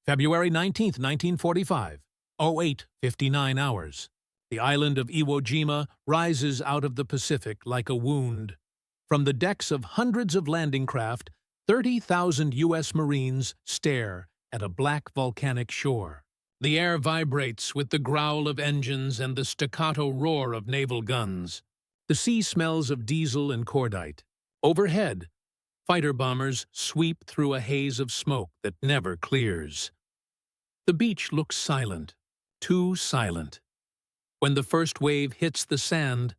February 19, 1945, 08:59 hours. The island of Iwo Jima rises out of the Pacific like a wound. From the decks of hundreds of landing craft, 30,000 U.S. Marines stare at a black volcanic shore. The air vibrates with the growl of engines and the staccato roar of naval guns. The sea smells of diesel and cordite. Overhead, fighter bombers sweep through a haze of smoke that never clears. The beach looks silent, too silent. When the first wave hits the sand,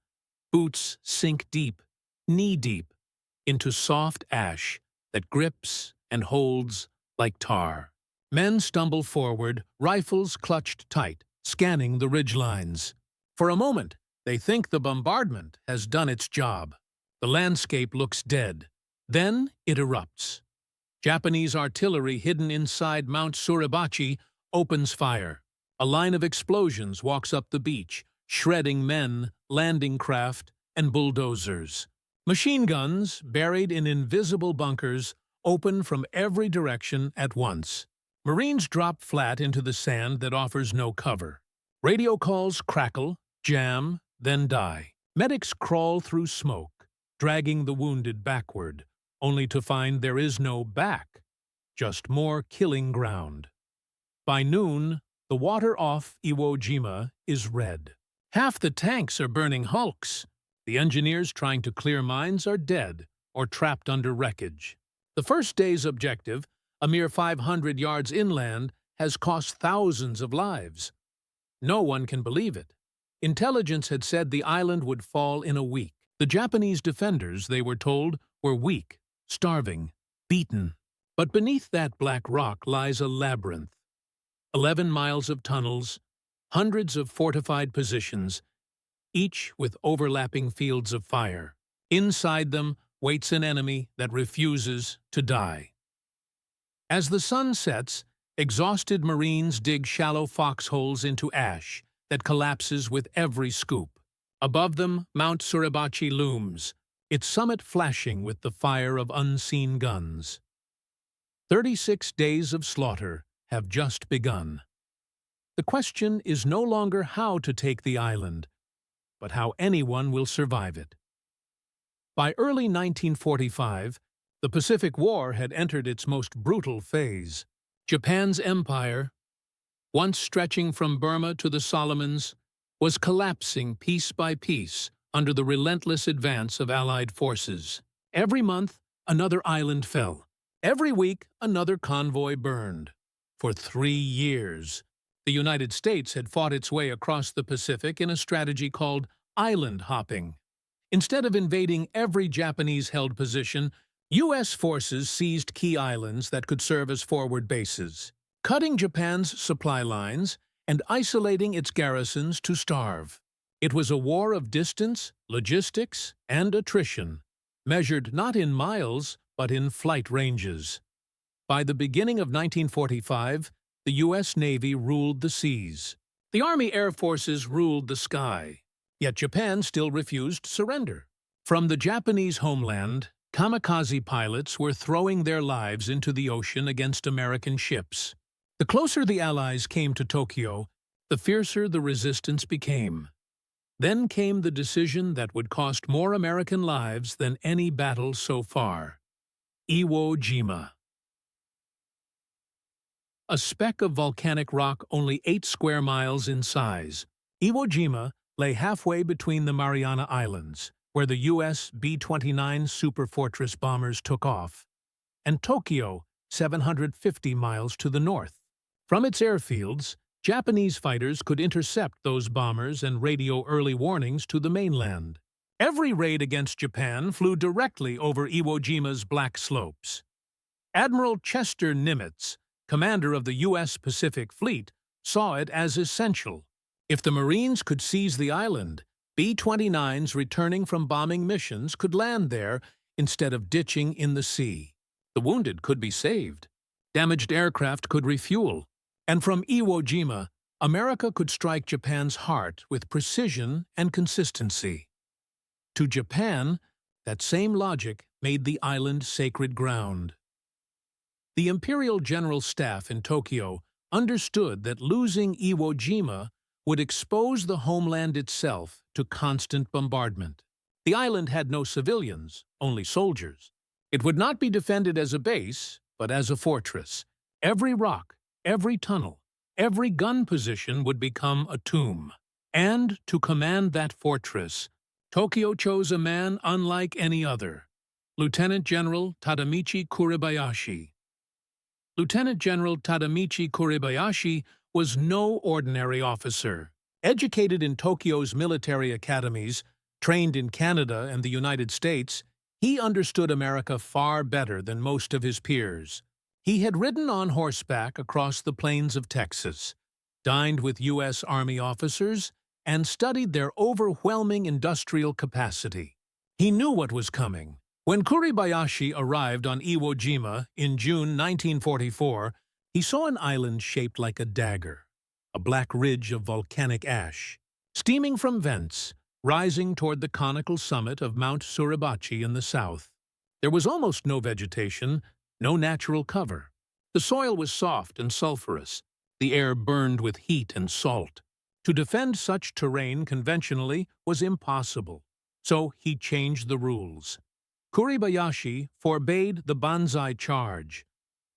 boots sink deep, knee-deep, into soft ash that grips and holds like tar. Men stumble forward, rifles clutched tight, scanning the ridgelines. For a moment, they think the bombardment has done its job. The landscape looks dead. Then it erupts. Japanese artillery hidden inside Mount Suribachi opens fire. A line of explosions walks up the beach, shredding men, landing craft, and bulldozers. Machine guns, buried in invisible bunkers, open from every direction at once. Marines drop flat into the sand that offers no cover. Radio calls crackle, jam, then die. Medics crawl through smoke, dragging the wounded backward, only to find there is no back, just more killing ground. By noon, the water off Iwo Jima is red. Half the tanks are burning hulks. The engineers trying to clear mines are dead or trapped under wreckage. The first day's objective, a mere 500 yards inland, has cost thousands of lives. No one can believe it. Intelligence had said the island would fall in a week. The Japanese defenders, they were told, were weak, starving, beaten. But beneath that black rock lies a labyrinth. 11 miles of tunnels, hundreds of fortified positions, each with overlapping fields of fire. Inside them waits an enemy that refuses to die. As the sun sets, exhausted Marines dig shallow foxholes into ash that collapses with every scoop. Above them, Mount Suribachi looms, its summit flashing with the fire of unseen guns. 36 days of slaughter have just begun. The question is no longer how to take the island, but how anyone will survive it. By early 1945, the Pacific War had entered its most brutal phase. Japan's empire, once stretching from Burma to the Solomons, was collapsing piece by piece under the relentless advance of Allied forces. Every month, another island fell. Every week, another convoy burned. For 3 years, the United States had fought its way across the Pacific in a strategy called island hopping. Instead of invading every Japanese-held position, U.S. forces seized key islands that could serve as forward bases, cutting Japan's supply lines and isolating its garrisons to starve. It was a war of distance, logistics, and attrition, measured not in miles but in flight ranges. By the beginning of 1945, the U.S. Navy ruled the seas. The Army Air Forces ruled the sky. Yet Japan still refused surrender. From the Japanese homeland, kamikaze pilots were throwing their lives into the ocean against American ships. The closer the Allies came to Tokyo, the fiercer the resistance became. Then came the decision that would cost more American lives than any battle so far: Iwo Jima. A speck of volcanic rock only 8 square miles in size, Iwo Jima lay halfway between the Mariana Islands, where the U.S. B-29 Superfortress bombers took off, and Tokyo, 750 miles to the north. From its airfields, Japanese fighters could intercept those bombers and radio early warnings to the mainland. Every raid against Japan flew directly over Iwo Jima's black slopes. Admiral Chester Nimitz, commander of the U.S. Pacific Fleet, saw it as essential. If the Marines could seize the island, B-29s returning from bombing missions could land there instead of ditching in the sea. The wounded could be saved. Damaged aircraft could refuel. And from Iwo Jima, America could strike Japan's heart with precision and consistency. To Japan, that same logic made the island sacred ground. The Imperial General Staff in Tokyo understood that losing Iwo Jima would expose the homeland itself to constant bombardment. The island had no civilians, only soldiers. It would not be defended as a base, but as a fortress. Every rock, every tunnel, every gun position would become a tomb. And to command that fortress, Tokyo chose a man unlike any other, Lieutenant General Tadamichi Kuribayashi. Lieutenant General Tadamichi Kuribayashi was no ordinary officer. Educated in Tokyo's military academies, trained in Canada and the United States, he understood America far better than most of his peers. He had ridden on horseback across the plains of Texas, dined with U.S. Army officers, and studied their overwhelming industrial capacity. He knew what was coming. When Kuribayashi arrived on Iwo Jima in June 1944, he saw an island shaped like a dagger, a black ridge of volcanic ash, steaming from vents, rising toward the conical summit of Mount Suribachi in the south. There was almost no vegetation, no natural cover. The soil was soft and sulfurous. The air burned with heat and salt. To defend such terrain conventionally was impossible, so he changed the rules. Kuribayashi forbade the banzai charge,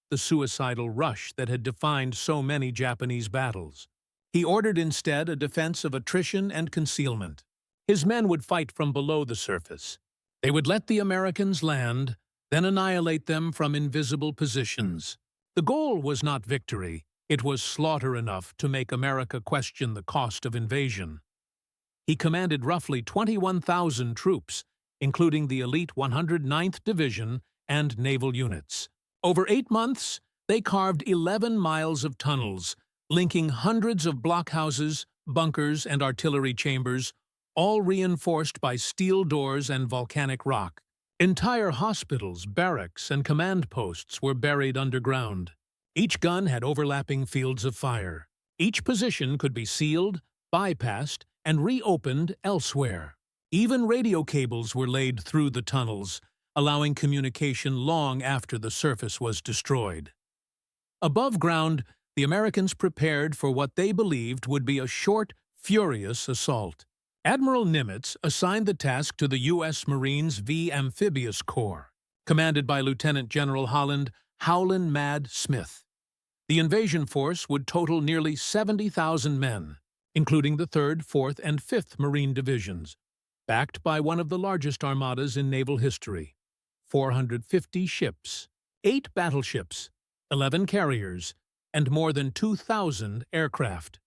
the suicidal rush that had defined so many Japanese battles. He ordered instead a defense of attrition and concealment. His men would fight from below the surface. They would let the Americans land, then annihilate them from invisible positions. The goal was not victory, it was slaughter enough to make America question the cost of invasion. He commanded roughly 21,000 troops, including the elite 109th Division and naval units. Over 8 months, they carved 11 miles of tunnels, linking hundreds of blockhouses, bunkers, and artillery chambers, all reinforced by steel doors and volcanic rock. Entire hospitals, barracks, and command posts were buried underground. Each gun had overlapping fields of fire. Each position could be sealed, bypassed, and reopened elsewhere. Even radio cables were laid through the tunnels, allowing communication long after the surface was destroyed. Above ground, the Americans prepared for what they believed would be a short, furious assault. Admiral Nimitz assigned the task to the U.S. Marines V Amphibious Corps, commanded by Lieutenant General Holland Howlin' Mad Smith. The invasion force would total nearly 70,000 men, including the 3rd, 4th, and 5th Marine Divisions, backed by one of the largest armadas in naval history. 450 ships, 8 battleships, 11 carriers, and more than 2,000 aircraft.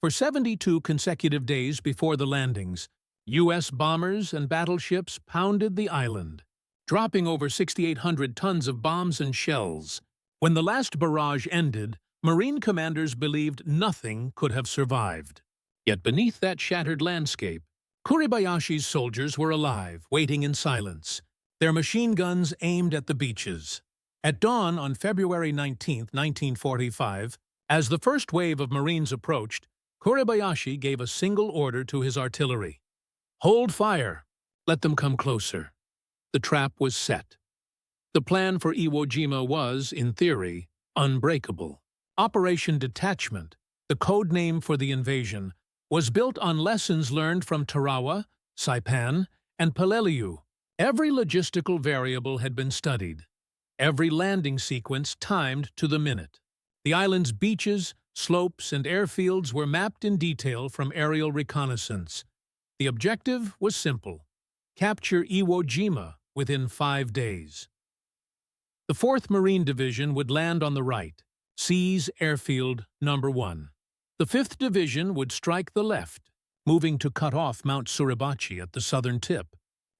For 72 consecutive days before the landings, U.S. bombers and battleships pounded the island, dropping over 6,800 tons of bombs and shells. When the last barrage ended, Marine commanders believed nothing could have survived. Yet beneath that shattered landscape, Kuribayashi's soldiers were alive, waiting in silence, their machine guns aimed at the beaches. At dawn on February 19, 1945, as the first wave of Marines approached, Kuribayashi gave a single order to his artillery. "Hold fire! Let them come closer." The trap was set. The plan for Iwo Jima was, in theory, unbreakable. Operation Detachment, the code name for the invasion, was built on lessons learned from Tarawa, Saipan, and Peleliu. Every logistical variable had been studied, every landing sequence timed to the minute. The island's beaches, slopes, and airfields were mapped in detail from aerial reconnaissance. The objective was simple: capture Iwo Jima within 5 days. The 4th Marine Division would land on the right, seize Airfield No. 1. The 5th Division would strike the left, moving to cut off Mount Suribachi at the southern tip.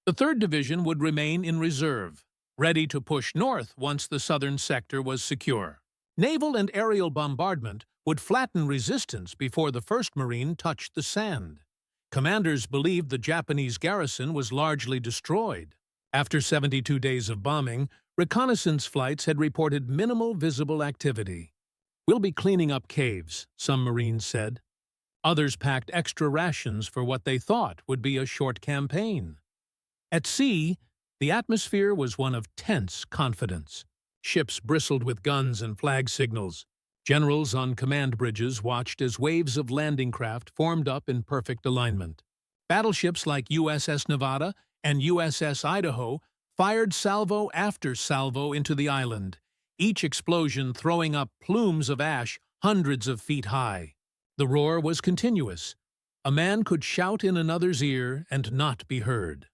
The 3rd Division would remain in reserve, ready to push north once the southern sector was secure. Naval and aerial bombardment would flatten resistance before the 1st Marine touched the sand. Commanders believed the Japanese garrison was largely destroyed. After 72 days of bombing, reconnaissance flights had reported minimal visible activity. "We'll be cleaning up caves," some Marines said. Others packed extra rations for what they thought would be a short campaign. At sea, the atmosphere was one of tense confidence. Ships bristled with guns and flag signals. Generals on command bridges watched as waves of landing craft formed up in perfect alignment. Battleships like USS Nevada and USS Idaho fired salvo after salvo into the island, each explosion throwing up plumes of ash hundreds of feet high. The roar was continuous. A man could shout in another's ear and not be heard.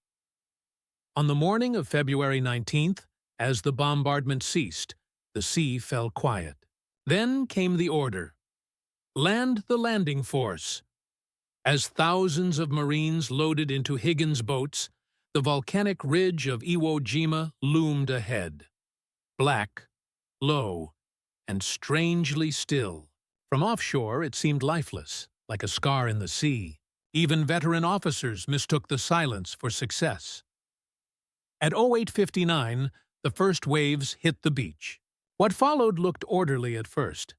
On the morning of February 19th, as the bombardment ceased, the sea fell quiet. Then came the order: land the landing force. As thousands of Marines loaded into Higgins boats, the volcanic ridge of Iwo Jima loomed ahead. Black, low, and strangely still. From offshore, it seemed lifeless, like a scar in the sea. Even veteran officers mistook the silence for success. At 08:59, the first waves hit the beach. What followed looked orderly at first.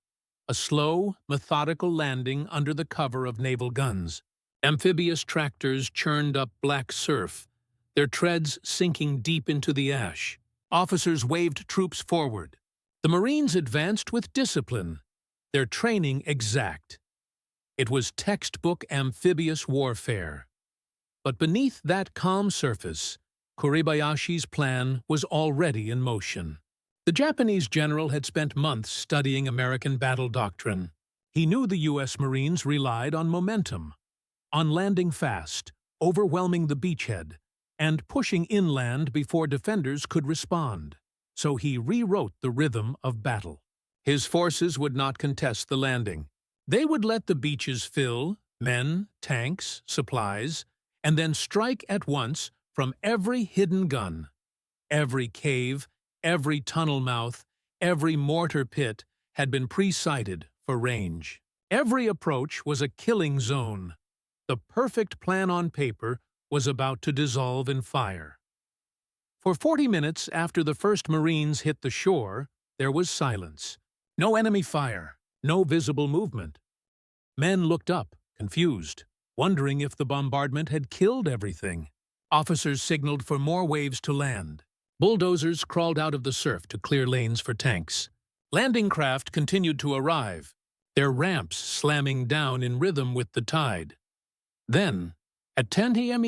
A slow, methodical landing under the cover of naval guns. Amphibious tractors churned up black surf, their treads sinking deep into the ash. Officers waved troops forward. The Marines advanced with discipline, their training exact. It was textbook amphibious warfare. But beneath that calm surface, Kuribayashi's plan was already in motion. The Japanese general had spent months studying American battle doctrine. He knew the U.S. Marines relied on momentum, on landing fast, overwhelming the beachhead, and pushing inland before defenders could respond. So he rewrote the rhythm of battle. His forces would not contest the landing. They would let the beaches fill, men, tanks, supplies, and then strike at once from every hidden gun. Every cave, every tunnel mouth, every mortar pit had been pre-sighted for range. Every approach was a killing zone. The perfect plan on paper was about to dissolve in fire. For 40 minutes after the first Marines hit the shore, there was silence. No enemy fire, no visible movement. Men looked up, confused, wondering if the bombardment had killed everything. Officers signaled for more waves to land. Bulldozers crawled out of the surf to clear lanes for tanks. Landing craft continued to arrive, their ramps slamming down in rhythm with the tide. Then, at 10 a.m.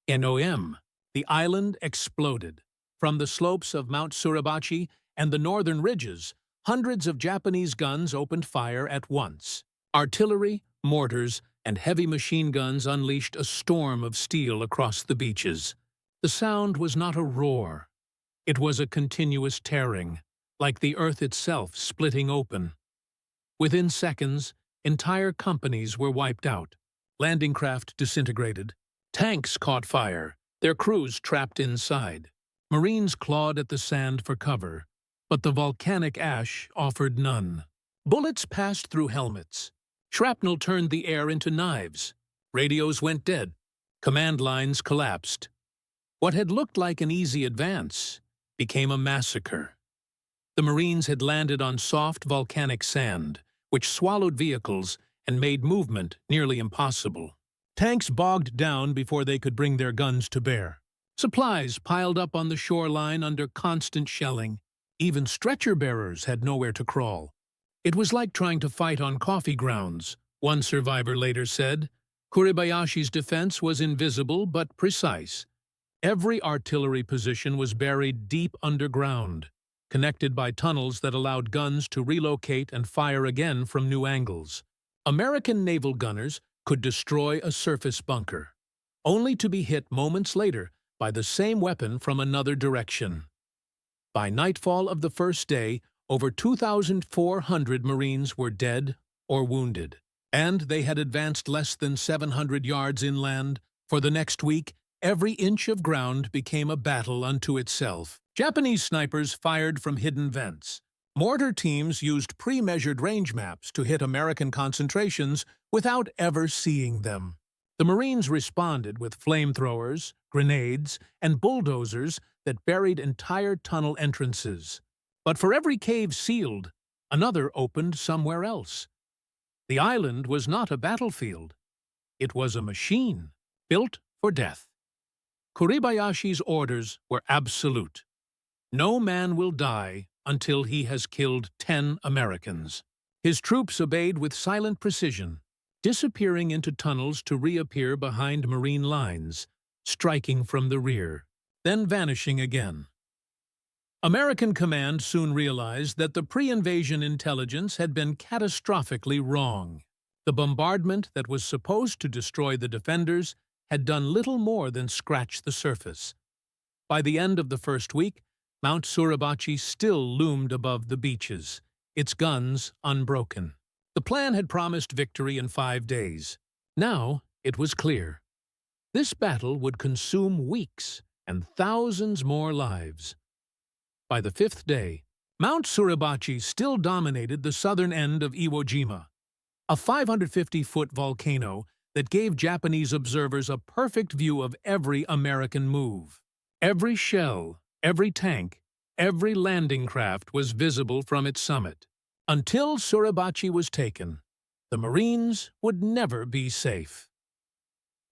NOM, the island exploded. From the slopes of Mount Suribachi and the northern ridges, hundreds of Japanese guns opened fire at once. Artillery, mortars, and heavy machine guns unleashed a storm of steel across the beaches. The sound was not a roar. It was a continuous tearing, like the earth itself splitting open. Within seconds, entire companies were wiped out. Landing craft disintegrated. Tanks caught fire, their crews trapped inside. Marines clawed at the sand for cover, but the volcanic ash offered none. Bullets passed through helmets. Shrapnel turned the air into knives. Radios went dead. Command lines collapsed. What had looked like an easy advance became a massacre. The Marines had landed on soft volcanic sand, which swallowed vehicles and made movement nearly impossible. Tanks bogged down before they could bring their guns to bear. Supplies piled up on the shoreline under constant shelling. Even stretcher-bearers had nowhere to crawl. It was like trying to fight on coffee grounds, one survivor later said. Kuribayashi's defense was invisible but precise. Every artillery position was buried deep underground, connected by tunnels that allowed guns to relocate and fire again from new angles. American naval gunners could destroy a surface bunker, only to be hit moments later by the same weapon from another direction. By nightfall of the first day, over 2,400 Marines were dead or wounded, and they had advanced less than 700 yards inland. For the next week, every inch of ground became a battle unto itself. Japanese snipers fired from hidden vents. Mortar teams used pre-measured range maps to hit American concentrations without ever seeing them. The Marines responded with flamethrowers, grenades, and bulldozers that buried entire tunnel entrances. But for every cave sealed, another opened somewhere else. The island was not a battlefield. It was a machine, built for death. Kuribayashi's orders were absolute. No man will die until he has killed 10 Americans. His troops obeyed with silent precision, disappearing into tunnels to reappear behind Marine lines, striking from the rear, then vanishing again. American command soon realized that the pre-invasion intelligence had been catastrophically wrong. The bombardment that was supposed to destroy the defenders had done little more than scratch the surface. By the end of the first week, Mount Suribachi still loomed above the beaches, its guns unbroken. The plan had promised victory in 5 days. Now it was clear. This battle would consume weeks and thousands more lives. By the 5th day, Mount Suribachi still dominated the southern end of Iwo Jima, a 550-foot volcano that gave Japanese observers a perfect view of every American move. Every shell, every tank, every landing craft was visible from its summit. Until Suribachi was taken, the Marines would never be safe.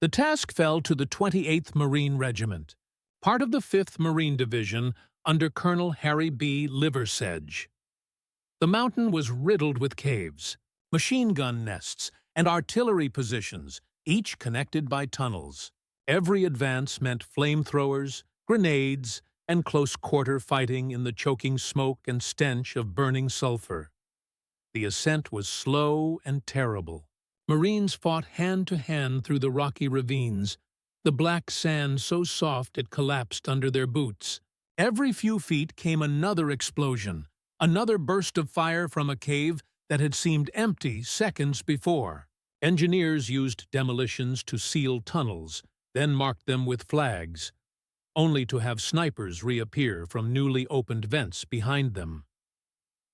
The task fell to the 28th Marine Regiment, part of the 5th Marine Division under Colonel Harry B. Liversedge. The mountain was riddled with caves, machine gun nests, and artillery positions, each connected by tunnels. Every advance meant flamethrowers, grenades, and close-quarter fighting in the choking smoke and stench of burning sulfur. The ascent was slow and terrible. Marines fought hand-to-hand through the rocky ravines, the black sand so soft it collapsed under their boots. Every few feet came another explosion, another burst of fire from a cave that had seemed empty seconds before. Engineers used demolitions to seal tunnels, then marked them with flags, only to have snipers reappear from newly opened vents behind them.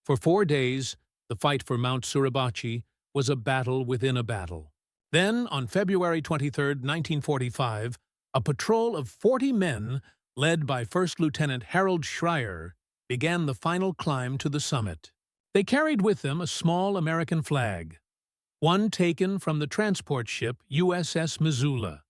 For 4 days, the fight for Mount Suribachi was a battle within a battle. Then, on February 23, 1945, a patrol of 40 men, led by First Lieutenant Harold Schreier, began the final climb to the summit. They carried with them a small American flag, one taken from the transport ship USS Missoula.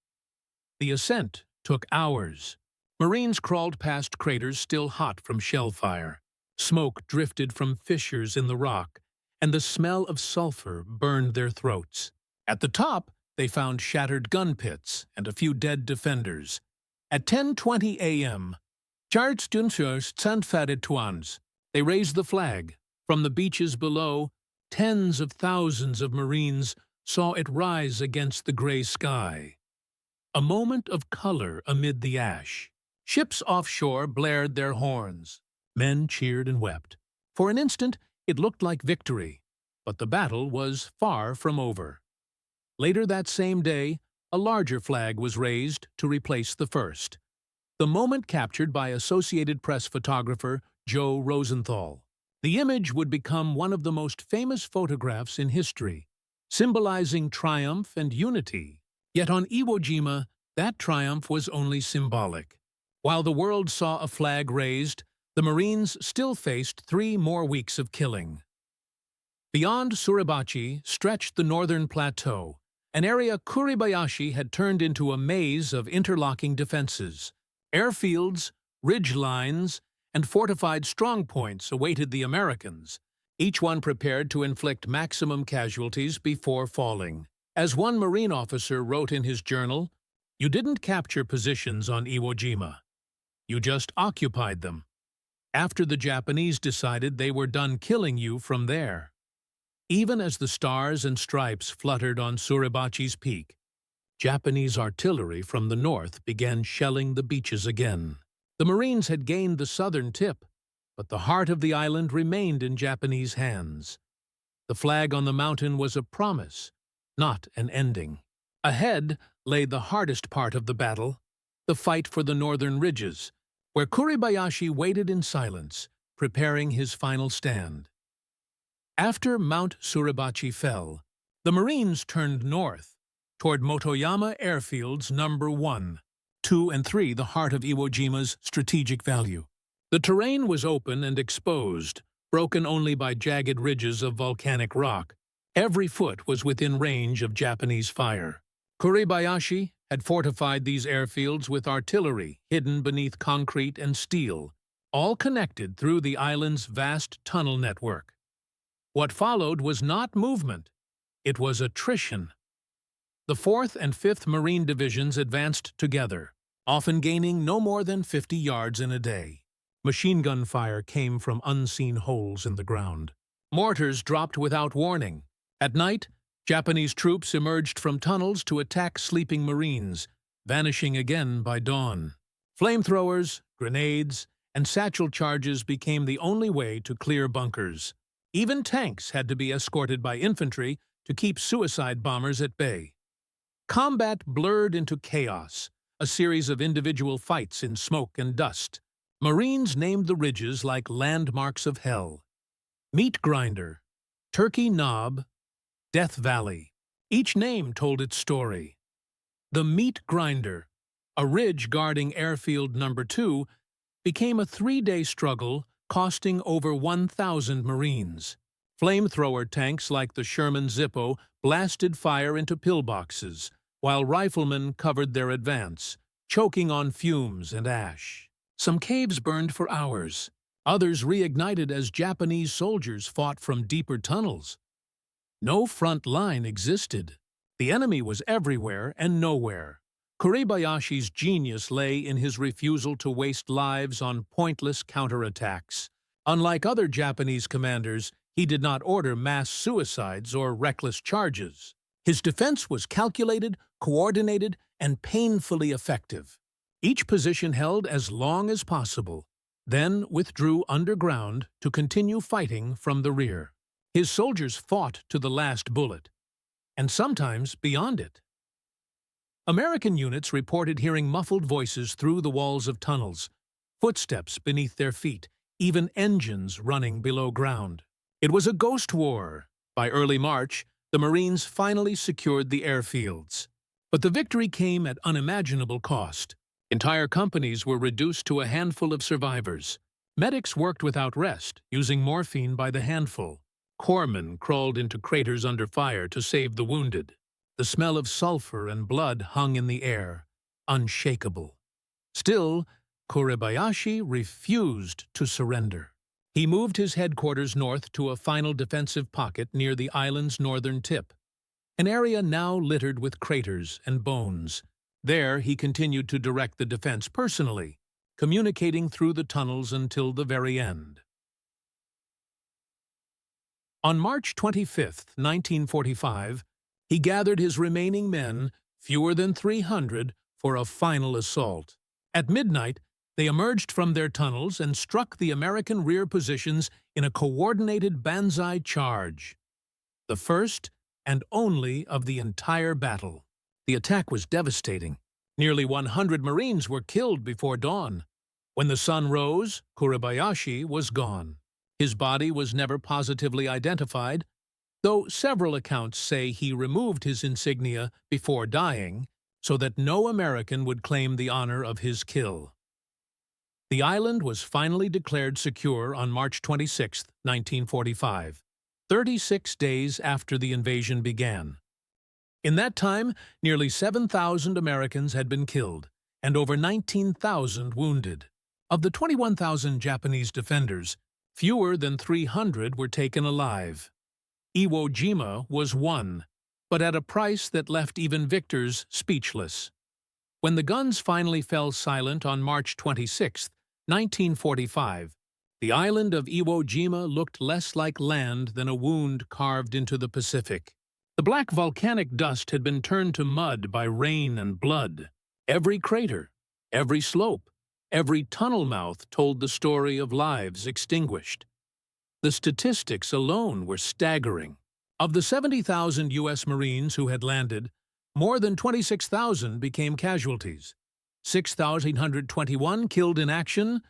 The ascent took hours. Marines crawled past craters still hot from shell fire. Smoke drifted from fissures in the rock, and the smell of sulfur burned their throats. At the top, they found shattered gun pits and a few dead defenders. At 10:20 a.m., they raised the flag. From the beaches below, tens of thousands of Marines saw it rise against the gray sky. A moment of color amid the ash. Ships offshore blared their horns. Men cheered and wept. For an instant, it looked like victory, but the battle was far from over. Later that same day, a larger flag was raised to replace the first. The moment captured by Associated Press photographer Joe Rosenthal. The image would become one of the most famous photographs in history, symbolizing triumph and unity. Yet on Iwo Jima, that triumph was only symbolic. While the world saw a flag raised, the Marines still faced 3 more weeks of killing. Beyond Suribachi stretched the northern plateau, an area Kuribayashi had turned into a maze of interlocking defenses. Airfields, ridge lines, and fortified strongpoints awaited the Americans, each one prepared to inflict maximum casualties before falling. As one Marine officer wrote in his journal, "You didn't capture positions on Iwo Jima. You just occupied them, after the Japanese decided they were done killing you from there." Even as the stars and stripes fluttered on Suribachi's peak, Japanese artillery from the north began shelling the beaches again. The Marines had gained the southern tip, but the heart of the island remained in Japanese hands. The flag on the mountain was a promise, not an ending. Ahead lay the hardest part of the battle, the fight for the northern ridges, where Kuribayashi waited in silence, preparing his final stand. After Mount Suribachi fell, the Marines turned north, toward Motoyama Airfields No. 1, 2, and 3, the heart of Iwo Jima's strategic value. The terrain was open and exposed, broken only by jagged ridges of volcanic rock. Every foot was within range of Japanese fire. Kuribayashi had fortified these airfields with artillery hidden beneath concrete and steel, all connected through the island's vast tunnel network. What followed was not movement, it was attrition. The 4th and 5th Marine Divisions advanced together, often gaining no more than 50 yards in a day. Machine gun fire came from unseen holes in the ground. Mortars dropped without warning. At night, Japanese troops emerged from tunnels to attack sleeping Marines, vanishing again by dawn. Flamethrowers, grenades, and satchel charges became the only way to clear bunkers. Even tanks had to be escorted by infantry to keep suicide bombers at bay. Combat blurred into chaos, a series of individual fights in smoke and dust. Marines named the ridges like landmarks of hell. Meat Grinder, Turkey Knob, Death Valley. Each name told its story. The Meat Grinder, a ridge guarding Airfield No. 2, became a 3-day struggle, costing over 1,000 Marines. Flamethrower tanks like the Sherman Zippo blasted fire into pillboxes, while riflemen covered their advance, choking on fumes and ash. Some caves burned for hours. Others reignited as Japanese soldiers fought from deeper tunnels. No front line existed. The enemy was everywhere and nowhere. Kuribayashi's genius lay in his refusal to waste lives on pointless counterattacks. Unlike other Japanese commanders, he did not order mass suicides or reckless charges. His defense was calculated, coordinated, and painfully effective. Each position held as long as possible, then withdrew underground to continue fighting from the rear. His soldiers fought to the last bullet, and sometimes beyond it. American units reported hearing muffled voices through the walls of tunnels, footsteps beneath their feet, even engines running below ground. It was a ghost war. By early March, the Marines finally secured the airfields. But the victory came at unimaginable cost. Entire companies were reduced to a handful of survivors. Medics worked without rest, using morphine by the handful. Corpsmen crawled into craters under fire to save the wounded. The smell of sulfur and blood hung in the air, unshakable. Still, Kuribayashi refused to surrender. He moved his headquarters north to a final defensive pocket near the island's northern tip, an area now littered with craters and bones. There, he continued to direct the defense personally, communicating through the tunnels until the very end. On March 25, 1945, he gathered his remaining men, fewer than 300, for a final assault. At midnight, they emerged from their tunnels and struck the American rear positions in a coordinated banzai charge, the first and only of the entire battle. The attack was devastating. Nearly 100 Marines were killed before dawn. When the sun rose, Kuribayashi was gone. His body was never positively identified, though several accounts say he removed his insignia before dying so that no American would claim the honor of his kill. The island was finally declared secure on March 26, 1945, 36 days after the invasion began. In that time, nearly 7,000 Americans had been killed and over 19,000 wounded. Of the 21,000 Japanese defenders, fewer than 300 were taken alive. Iwo Jima was won, but at a price that left even victors speechless. When the guns finally fell silent on March 26, 1945, the island of Iwo Jima looked less like land than a wound carved into the Pacific. The black volcanic dust had been turned to mud by rain and blood. Every crater, every slope, every tunnel mouth told the story of lives extinguished. The statistics alone were staggering. Of the 70,000 U.S. Marines who had landed, more than 26,000 became casualties. 6,821 killed in action,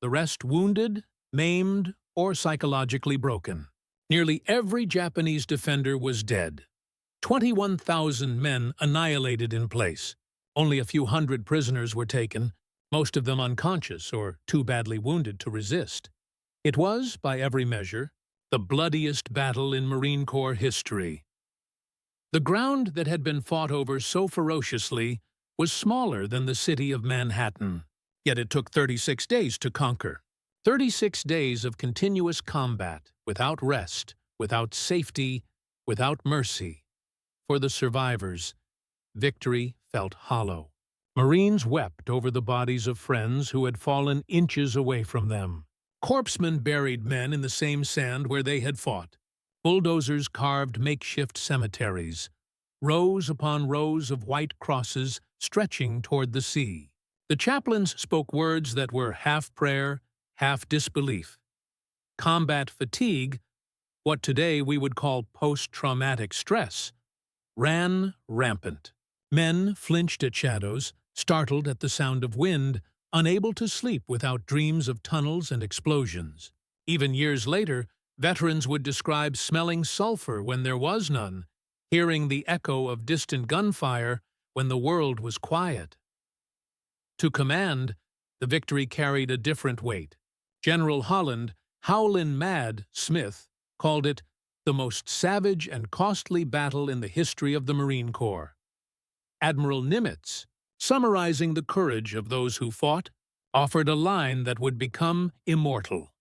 the rest wounded, maimed, or psychologically broken. Nearly every Japanese defender was dead. 21,000 men annihilated in place. Only a few hundred prisoners were taken, most of them unconscious or too badly wounded to resist. It was, by every measure, the bloodiest battle in Marine Corps history. The ground that had been fought over so ferociously was smaller than the city of Manhattan, yet it took 36 days to conquer. 36 days of continuous combat, without rest, without safety, without mercy. For the survivors, victory felt hollow. Marines wept over the bodies of friends who had fallen inches away from them. Corpsmen buried men in the same sand where they had fought. Bulldozers carved makeshift cemeteries, rows upon rows of white crosses stretching toward the sea. The chaplains spoke words that were half prayer, half disbelief. Combat fatigue, what today we would call post-traumatic stress, ran rampant. Men flinched at shadows, startled at the sound of wind, unable to sleep without dreams of tunnels and explosions. Even years later, veterans would describe smelling sulfur when there was none, hearing the echo of distant gunfire when the world was quiet. To command, the victory carried a different weight. General Holland, "Howlin' Mad" Smith, called it the most savage and costly battle in the history of the Marine Corps. Admiral Nimitz, summarizing the courage of those who fought, offered a line that would become immortal.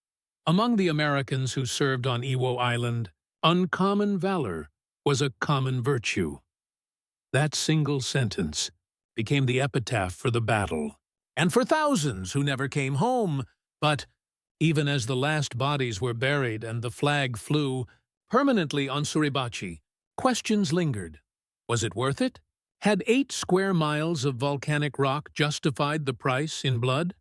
Among the Americans who served on Iwo Island, uncommon valor was a common virtue. That single sentence became the epitaph for the battle, and for thousands who never came home. But even as the last bodies were buried and the flag flew permanently on Suribachi, questions lingered. Was it worth it? Had 8 square miles of volcanic rock justified the price in blood?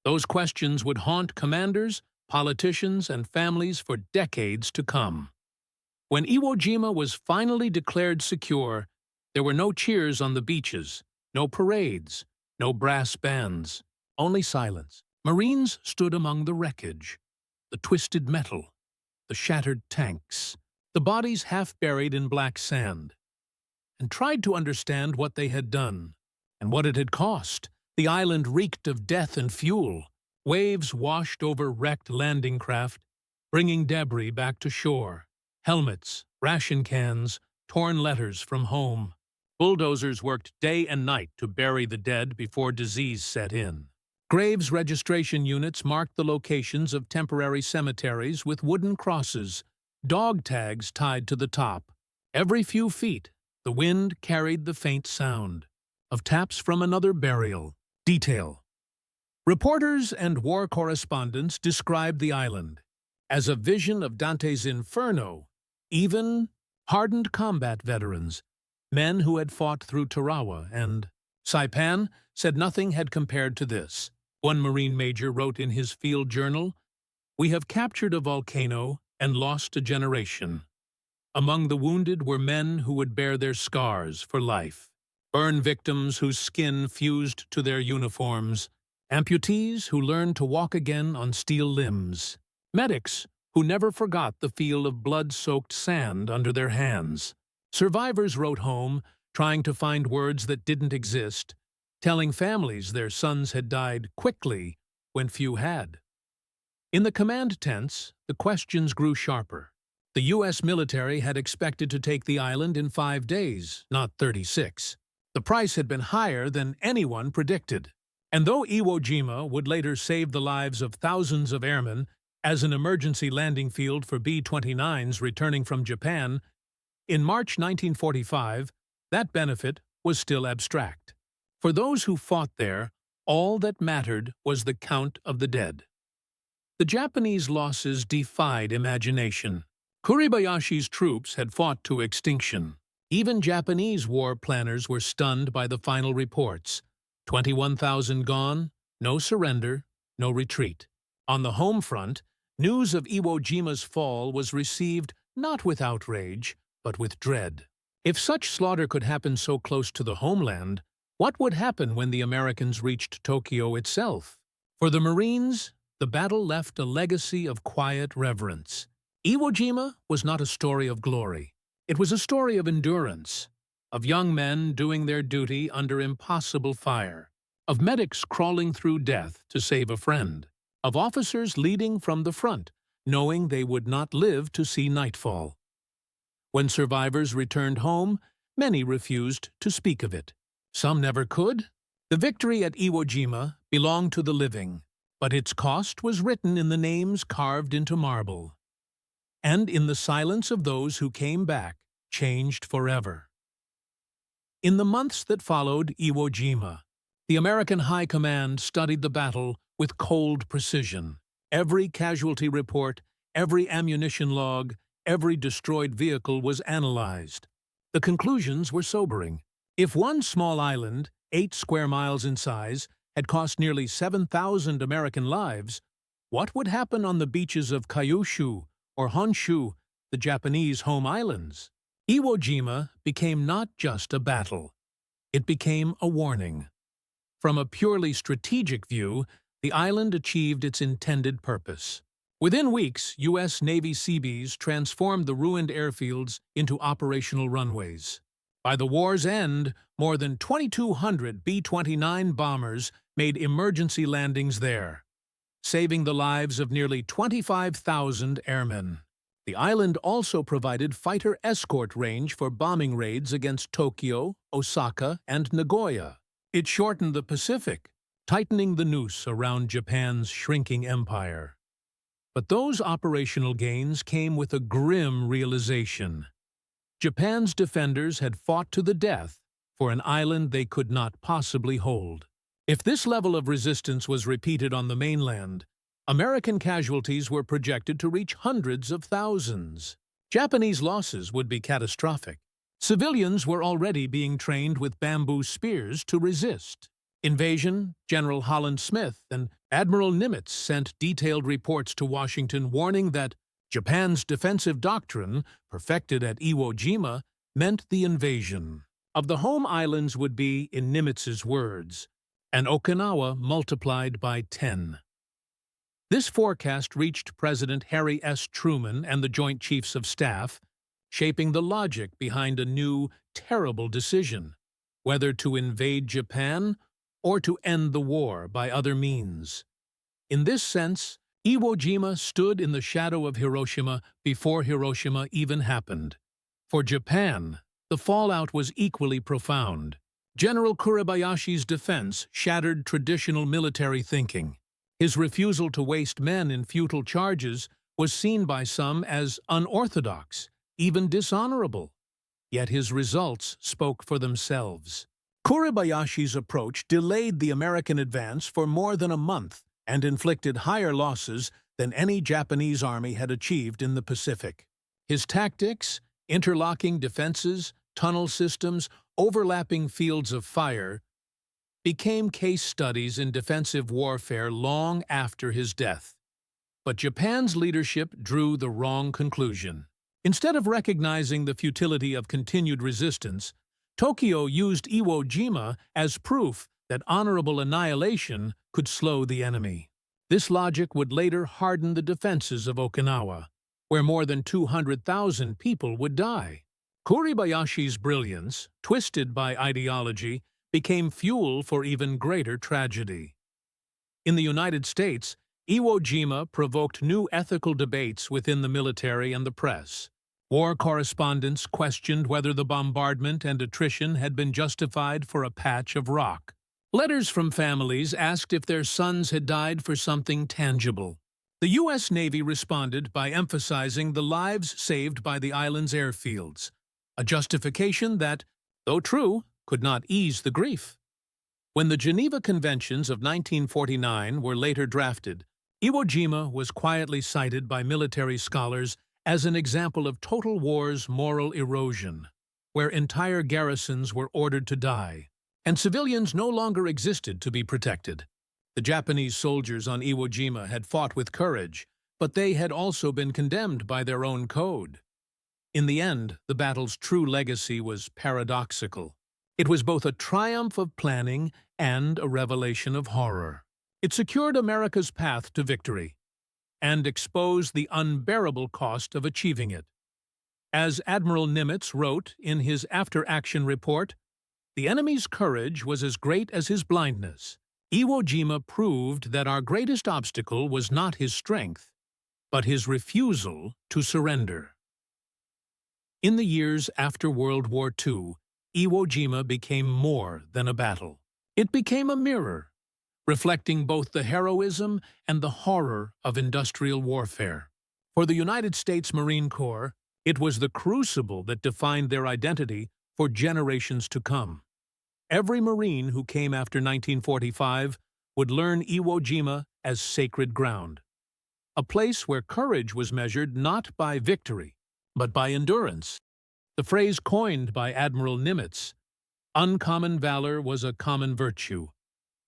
Those questions would haunt commanders, politicians, and families for decades to come. When Iwo Jima was finally declared secure, there were no cheers on the beaches, no parades, no brass bands, only silence. Marines stood among the wreckage, the twisted metal, the shattered tanks, the bodies half buried in black sand, and tried to understand what they had done and what it had cost. The island reeked of death and fuel. Waves washed over wrecked landing craft, bringing debris back to shore. Helmets, ration cans, torn letters from home. Bulldozers worked day and night to bury the dead before disease set in. Graves registration units marked the locations of temporary cemeteries with wooden crosses, dog tags tied to the top. Every few feet, the wind carried the faint sound of taps from another burial. Detail. Reporters and war correspondents described the island as a vision of Dante's Inferno. Even hardened combat veterans, men who had fought through Tarawa and Saipan, said nothing had compared to this. One Marine major wrote in his field journal, "We have captured a volcano and lost a generation." Among the wounded were men who would bear their scars for life, burn victims whose skin fused to their uniforms, amputees who learned to walk again on steel limbs, medics who never forgot the feel of blood-soaked sand under their hands. Survivors wrote home, trying to find words that didn't exist, telling families their sons had died quickly when few had. In the command tents, the questions grew sharper. The U.S. military had expected to take the island in 5 days, not 36. The price had been higher than anyone predicted. And though Iwo Jima would later save the lives of thousands of airmen as an emergency landing field for B-29s returning from Japan, in March 1945, that benefit was still abstract. For those who fought there, all that mattered was the count of the dead. The Japanese losses defied imagination. Kuribayashi's troops had fought to extinction. Even Japanese war planners were stunned by the final reports. 21,000 gone, no surrender, no retreat. On the home front, news of Iwo Jima's fall was received not with outrage, but with dread. If such slaughter could happen so close to the homeland, what would happen when the Americans reached Tokyo itself? For the Marines, the battle left a legacy of quiet reverence. Iwo Jima was not a story of glory. It was a story of endurance, of young men doing their duty under impossible fire, of medics crawling through death to save a friend, of officers leading from the front, knowing they would not live to see nightfall. When survivors returned home, many refused to speak of it. Some never could. The victory at Iwo Jima belonged to the living, but its cost was written in the names carved into marble, and in the silence of those who came back, changed forever. In the months that followed Iwo Jima, the American High Command studied the battle with cold precision. Every casualty report, every ammunition log, every destroyed vehicle was analyzed. The conclusions were sobering. If one small island, 8 square miles in size, had cost nearly 7,000 American lives, what would happen on the beaches of Kyushu or Honshu, the Japanese home islands? Iwo Jima became not just a battle. It became a warning. From a purely strategic view, the island achieved its intended purpose. Within weeks, U.S. Navy Seabees transformed the ruined airfields into operational runways. By the war's end, more than 2,200 B-29 bombers made emergency landings there, saving the lives of nearly 25,000 airmen. The island also provided fighter escort range for bombing raids against Tokyo, Osaka, and Nagoya. It shortened the Pacific, tightening the noose around Japan's shrinking empire. But those operational gains came with a grim realization. Japan's defenders had fought to the death for an island they could not possibly hold. If this level of resistance was repeated on the mainland, American casualties were projected to reach hundreds of thousands. Japanese losses would be catastrophic. Civilians were already being trained with bamboo spears to resist. Invasion, General Holland Smith and Admiral Nimitz sent detailed reports to Washington warning that Japan's defensive doctrine, perfected at Iwo Jima, meant the invasion of the home islands would be, in Nimitz's words, an Okinawa multiplied by 10. This forecast reached President Harry S. Truman and the Joint Chiefs of Staff, shaping the logic behind a new, terrible decision, whether to invade Japan or to end the war by other means. In this sense, Iwo Jima stood in the shadow of Hiroshima before Hiroshima even happened. For Japan, the fallout was equally profound. General Kuribayashi's defense shattered traditional military thinking. His refusal to waste men in futile charges was seen by some as unorthodox, even dishonorable. Yet his results spoke for themselves. Kuribayashi's approach delayed the American advance for more than a month and inflicted higher losses than any Japanese army had achieved in the Pacific. His tactics, interlocking defenses, tunnel systems, overlapping fields of fire, became case studies in defensive warfare long after his death. But Japan's leadership drew the wrong conclusion. Instead of recognizing the futility of continued resistance, Tokyo used Iwo Jima as proof that honorable annihilation could slow the enemy. This logic would later harden the defenses of Okinawa, where more than 200,000 people would die. Kuribayashi's brilliance, twisted by ideology, became fuel for even greater tragedy. In the United States, Iwo Jima provoked new ethical debates within the military and the press. War correspondents questioned whether the bombardment and attrition had been justified for a patch of rock. Letters from families asked if their sons had died for something tangible. The U.S. Navy responded by emphasizing the lives saved by the island's airfields, a justification that, though true, could not ease the grief. When the Geneva Conventions of 1949 were later drafted, Iwo Jima was quietly cited by military scholars as an example of total war's moral erosion, where entire garrisons were ordered to die, and civilians no longer existed to be protected. The Japanese soldiers on Iwo Jima had fought with courage, but they had also been condemned by their own code. In the end, the battle's true legacy was paradoxical. It was both a triumph of planning and a revelation of horror. It secured America's path to victory and exposed the unbearable cost of achieving it. As Admiral Nimitz wrote in his after-action report, "The enemy's courage was as great as his blindness. Iwo Jima proved that our greatest obstacle was not his strength, but his refusal to surrender." In the years after World War II, Iwo Jima became more than a battle. It became a mirror, reflecting both the heroism and the horror of industrial warfare. For the United States Marine Corps, it was the crucible that defined their identity for generations to come. Every Marine who came after 1945 would learn Iwo Jima as sacred ground, a place where courage was measured not by victory, but by endurance. The phrase coined by Admiral Nimitz, "Uncommon valor was a common virtue,"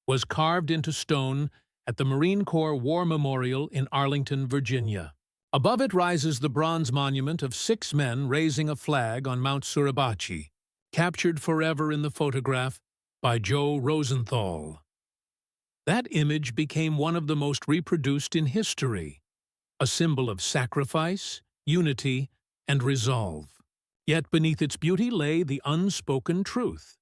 was carved into stone at the Marine Corps War Memorial in Arlington, Virginia. Above it rises the bronze monument of 6 men raising a flag on Mount Suribachi, captured forever in the photograph by Joe Rosenthal. That image became one of the most reproduced in history, a symbol of sacrifice, unity, and resolve. Yet beneath its beauty lay the unspoken truth.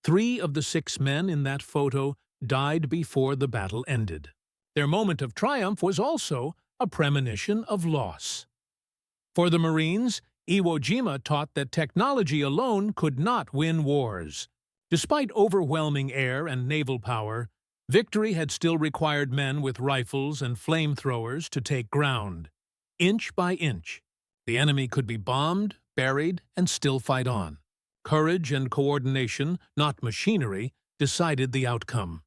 3 of the 6 men in that photo died before the battle ended. Their moment of triumph was also a premonition of loss. For the Marines, Iwo Jima taught that technology alone could not win wars. Despite overwhelming air and naval power, victory had still required men with rifles and flamethrowers to take ground. Inch by inch, the enemy could be bombed, buried, and still fight on. Courage and coordination, not machinery, decided the outcome.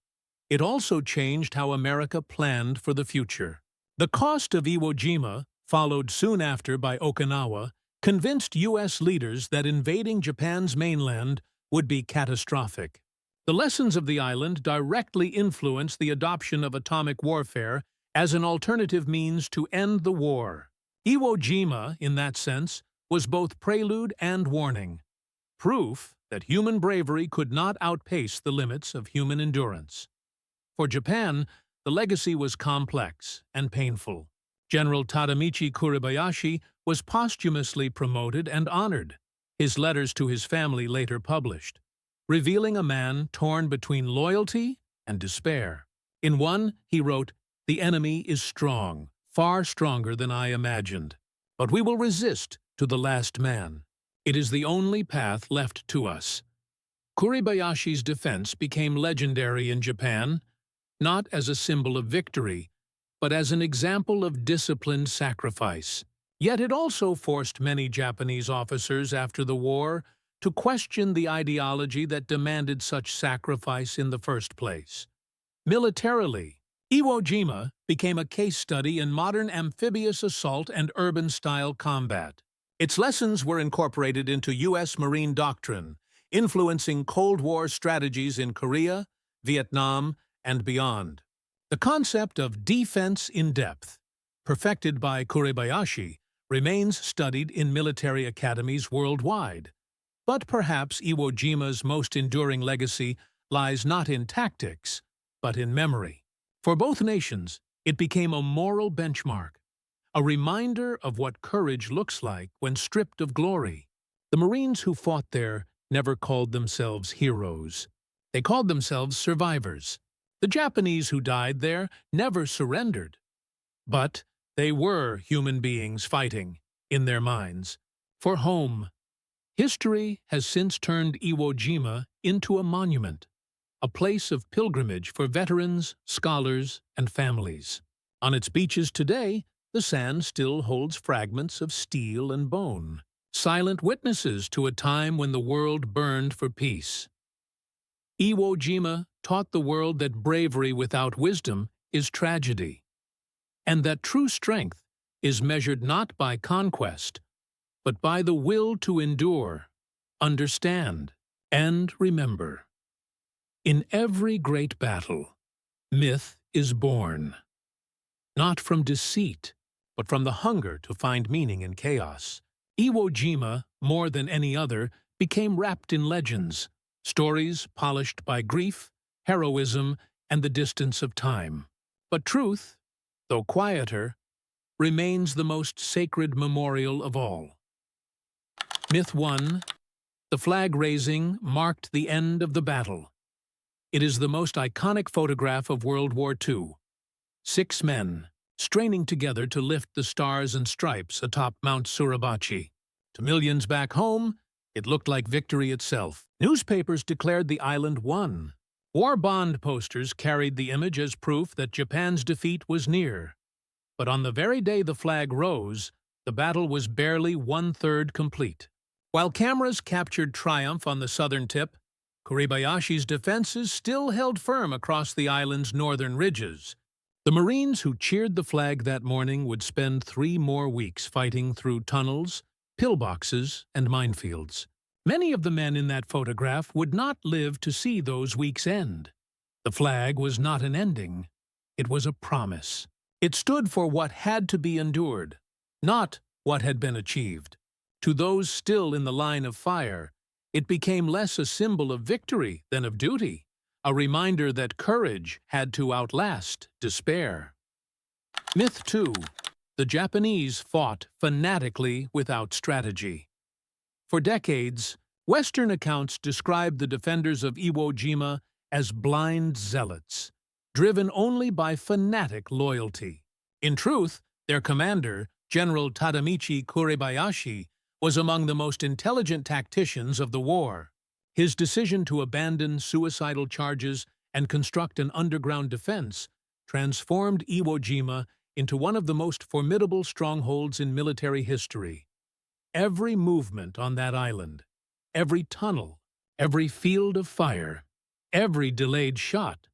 It also changed how America planned for the future. The cost of Iwo Jima, followed soon after by Okinawa, convinced U.S. leaders that invading Japan's mainland would be catastrophic. The lessons of the island directly influenced the adoption of atomic warfare as an alternative means to end the war. Iwo Jima, in that sense, was both prelude and warning, proof that human bravery could not outpace the limits of human endurance. For Japan, the legacy was complex and painful. General Tadamichi Kuribayashi was posthumously promoted and honored, his letters to his family later published, revealing a man torn between loyalty and despair. In one, he wrote, "The enemy is strong, far stronger than I imagined, but we will resist to the last man. It is the only path left to us." Kuribayashi's defense became legendary in Japan, not as a symbol of victory, but as an example of disciplined sacrifice. Yet it also forced many Japanese officers after the war to question the ideology that demanded such sacrifice in the first place. Militarily, Iwo Jima became a case study in modern amphibious assault and urban-style combat. Its lessons were incorporated into U.S. Marine doctrine, influencing Cold War strategies in Korea, Vietnam, and beyond. The concept of defense in depth, perfected by Kuribayashi, remains studied in military academies worldwide. But perhaps Iwo Jima's most enduring legacy lies not in tactics, but in memory. For both nations, it became a moral benchmark, a reminder of what courage looks like when stripped of glory. The Marines who fought there never called themselves heroes. They called themselves survivors. The Japanese who died there never surrendered. But they were human beings fighting, in their minds, for home. History has since turned Iwo Jima into a monument, a place of pilgrimage for veterans, scholars, and families. On its beaches today, the sand still holds fragments of steel and bone, silent witnesses to a time when the world burned for peace. Iwo Jima taught the world that bravery without wisdom is tragedy, and that true strength is measured not by conquest, but by the will to endure, understand, and remember. In every great battle, myth is born, not from deceit, but from the hunger to find meaning in chaos. Iwo Jima, more than any other, became wrapped in legends, stories polished by grief, heroism, and the distance of time. But truth, though quieter, remains the most sacred memorial of all. Myth 1. The flag raising marked the end of the battle. It is the most iconic photograph of World War II. 6 men, straining together to lift the stars and stripes atop Mount Suribachi. To millions back home, it looked like victory itself. Newspapers declared the island won War bond posters carried the image as proof that Japan's defeat was near. But on the very day the flag rose, the battle was barely one-third complete. While cameras captured triumph on the southern tip, Kuribayashi's defenses still held firm across the island's northern ridges. The Marines who cheered the flag that morning would spend 3 more weeks fighting through tunnels, pillboxes, and minefields. Many of the men in that photograph would not live to see those weeks end. The flag was not an ending. It was a promise. It stood for what had to be endured, not what had been achieved. To those still in the line of fire, it became less a symbol of victory than of duty, a reminder that courage had to outlast despair. Myth 2. The Japanese fought fanatically without strategy. For decades, Western accounts described the defenders of Iwo Jima as blind zealots, driven only by fanatic loyalty. In truth, their commander, General Tadamichi Kuribayashi, was among the most intelligent tacticians of the war. His decision to abandon suicidal charges and construct an underground defense transformed Iwo Jima into one of the most formidable strongholds in military history. Every movement on that island, every tunnel, every field of fire, every delayed shot,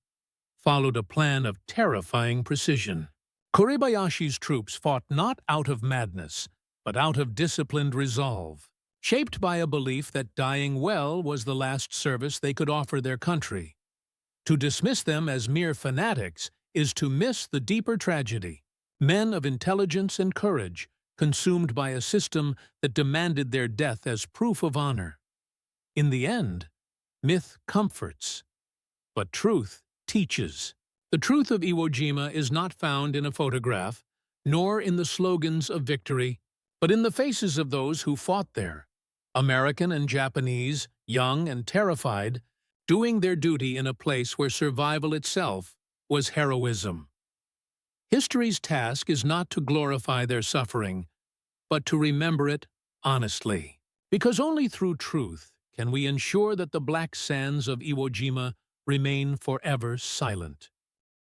followed a plan of terrifying precision. Kuribayashi's troops fought not out of madness, but out of disciplined resolve, shaped by a belief that dying well was the last service they could offer their country. To dismiss them as mere fanatics is to miss the deeper tragedy. Men of intelligence and courage, consumed by a system that demanded their death as proof of honor. In the end, myth comforts, but truth teaches. The truth of Iwo Jima is not found in a photograph, nor in the slogans of victory, but in the faces of those who fought there, American and Japanese, young and terrified, doing their duty in a place where survival itself was heroism. History's task is not to glorify their suffering, but to remember it honestly. Because only through truth can we ensure that the black sands of Iwo Jima remain forever silent.